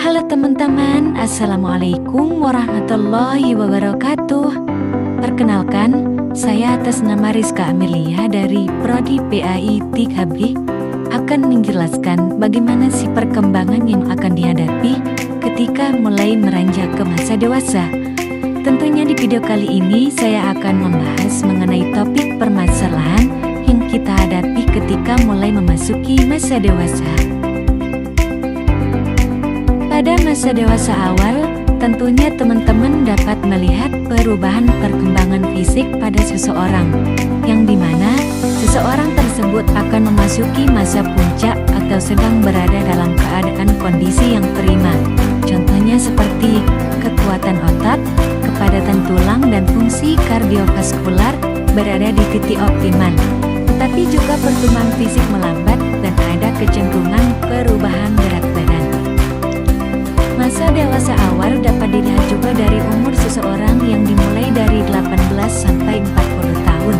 Halo teman-teman, Assalamualaikum warahmatullahi wabarakatuh. Perkenalkan, saya atas nama Rizka Amelia dari Prodi PAI 3B akan menjelaskan bagaimana sih perkembangan yang akan dihadapi ketika mulai meranjak ke masa dewasa. Tentunya di video kali ini saya akan membahas mengenai topik permasalahan yang kita hadapi ketika mulai memasuki masa dewasa. Pada masa dewasa awal, tentunya teman-teman dapat melihat perubahan perkembangan fisik pada seseorang, yang dimana seseorang tersebut akan memasuki masa puncak atau sedang berada dalam keadaan kondisi yang prima. Contohnya seperti kekuatan otot, kepadatan tulang dan fungsi kardiovaskular berada di titik optimal. Tetapi juga pertumbuhan fisik melambat dan ada kecenderungan perubahan berat badan. Masa dewasa awal dapat dilihat juga dari umur seseorang yang dimulai dari 18 sampai 40 tahun.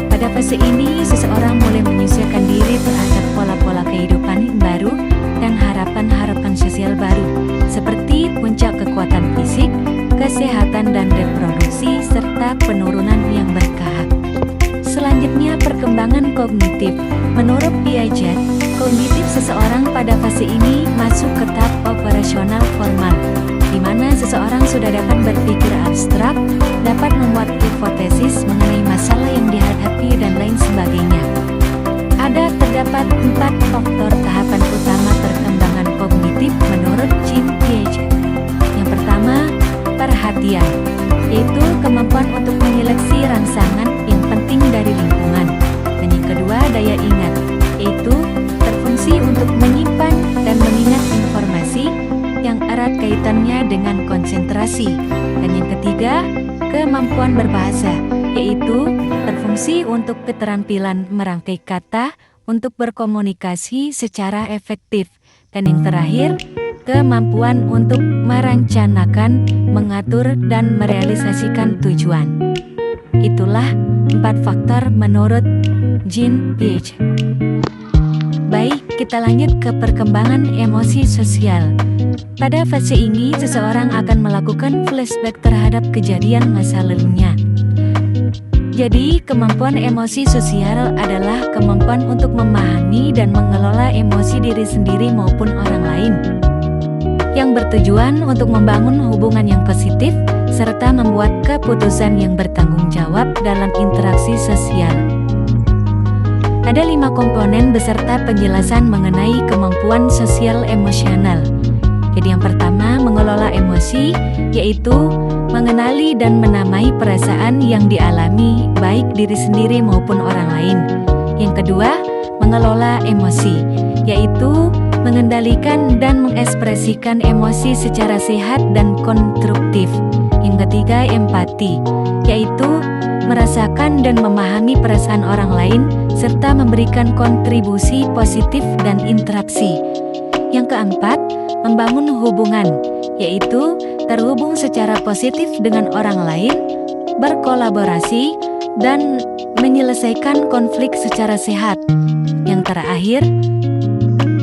Pada fase ini, seseorang mulai menyesuaikan diri terhadap pola-pola kehidupan yang baru dan harapan-harapan sosial baru, seperti puncak kekuatan fisik, kesehatan dan reproduksi, serta penurunan yang bertahap. Selanjutnya, perkembangan kognitif. Menurut Piaget, kognitif seseorang pada fase ini masuk ke tahap operasional formal, di mana seseorang sudah dapat berpikir abstrak, dapat membuat hipotesis mengenai masalah yang dihadapi dan lain sebagainya. Terdapat 4 faktor tahapan utama perkembangan kognitif menurut Jean Piaget. Yang pertama, perhatian, yaitu kemampuan untuk menyeleksi rangsangan yang penting dari lingkungan. Dan yang kedua, daya ingat, yaitu berfungsi untuk menyimpan dan mengingat informasi yang erat kaitannya dengan konsentrasi. Dan yang ketiga, kemampuan berbahasa, yaitu berfungsi untuk keterampilan merangkai kata untuk berkomunikasi secara efektif. Dan yang terakhir, kemampuan untuk merencanakan, mengatur, dan merealisasikan tujuan. Itulah 4 faktor menurut Jean Piaget. Baik, kita lanjut ke perkembangan emosi sosial. Pada fase ini, seseorang akan melakukan flashback terhadap kejadian masa lalunya. Jadi, kemampuan emosi sosial adalah kemampuan untuk memahami dan mengelola emosi diri sendiri maupun orang lain, yang bertujuan untuk membangun hubungan yang positif, serta membuat keputusan yang bertanggung jawab dalam interaksi sosial. Ada 5 komponen beserta penjelasan mengenai kemampuan sosial emosional. Jadi yang pertama, mengelola emosi, yaitu mengenali dan menamai perasaan yang dialami baik diri sendiri maupun orang lain. Yang kedua, mengelola emosi, yaitu mengendalikan dan mengekspresikan emosi secara sehat dan konstruktif. Yang ketiga, empati, yaitu merasakan dan memahami perasaan orang lain serta memberikan kontribusi positif dan interaksi. Yang keempat, membangun hubungan, yaitu terhubung secara positif dengan orang lain, berkolaborasi, dan menyelesaikan konflik secara sehat. Yang terakhir,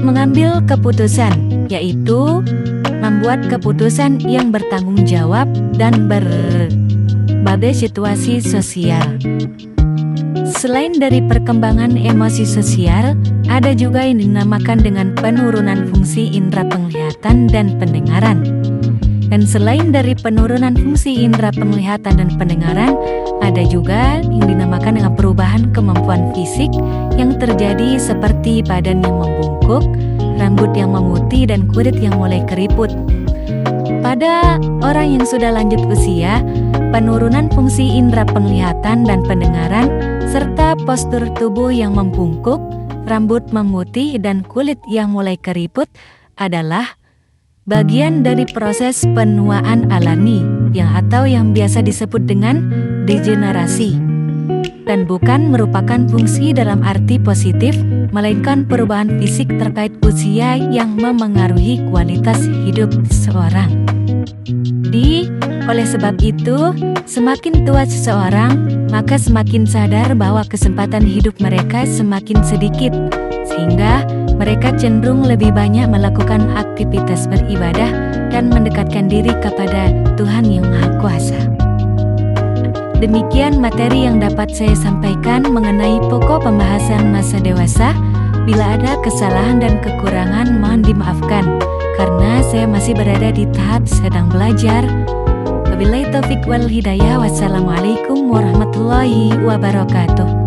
mengambil keputusan, yaitu membuat keputusan yang bertanggung jawab dan berbagai situasi sosial. Selain dari perkembangan emosi sosial, ada juga yang dinamakan dengan penurunan fungsi indera penglihatan dan pendengaran. Dan selain dari penurunan fungsi indera penglihatan dan pendengaran, ada juga yang dinamakan dengan perubahan kemampuan fisik yang terjadi seperti badan yang membungkuk, rambut yang memutih, dan kulit yang mulai keriput. Pada orang yang sudah lanjut usia, penurunan fungsi indera penglihatan dan pendengaran, serta postur tubuh yang membungkuk, rambut memutih, dan kulit yang mulai keriput adalah bagian dari proses penuaan alami yang biasa disebut dengan degenerasi, dan bukan merupakan fungsi dalam arti positif, melainkan perubahan fisik terkait usia yang memengaruhi kualitas hidup seseorang. Oleh sebab itu, semakin tua seseorang, maka semakin sadar bahwa kesempatan hidup mereka semakin sedikit, sehingga Mereka cenderung lebih banyak melakukan aktivitas beribadah dan mendekatkan diri kepada Tuhan Yang Maha Kuasa. Demikian materi yang dapat saya sampaikan mengenai pokok pembahasan masa dewasa. Bila ada kesalahan dan kekurangan mohon dimaafkan, karena saya masih berada di tahap sedang belajar. Wabillahi taufiq wal hidayah. Wassalamualaikum warahmatullahi wabarakatuh.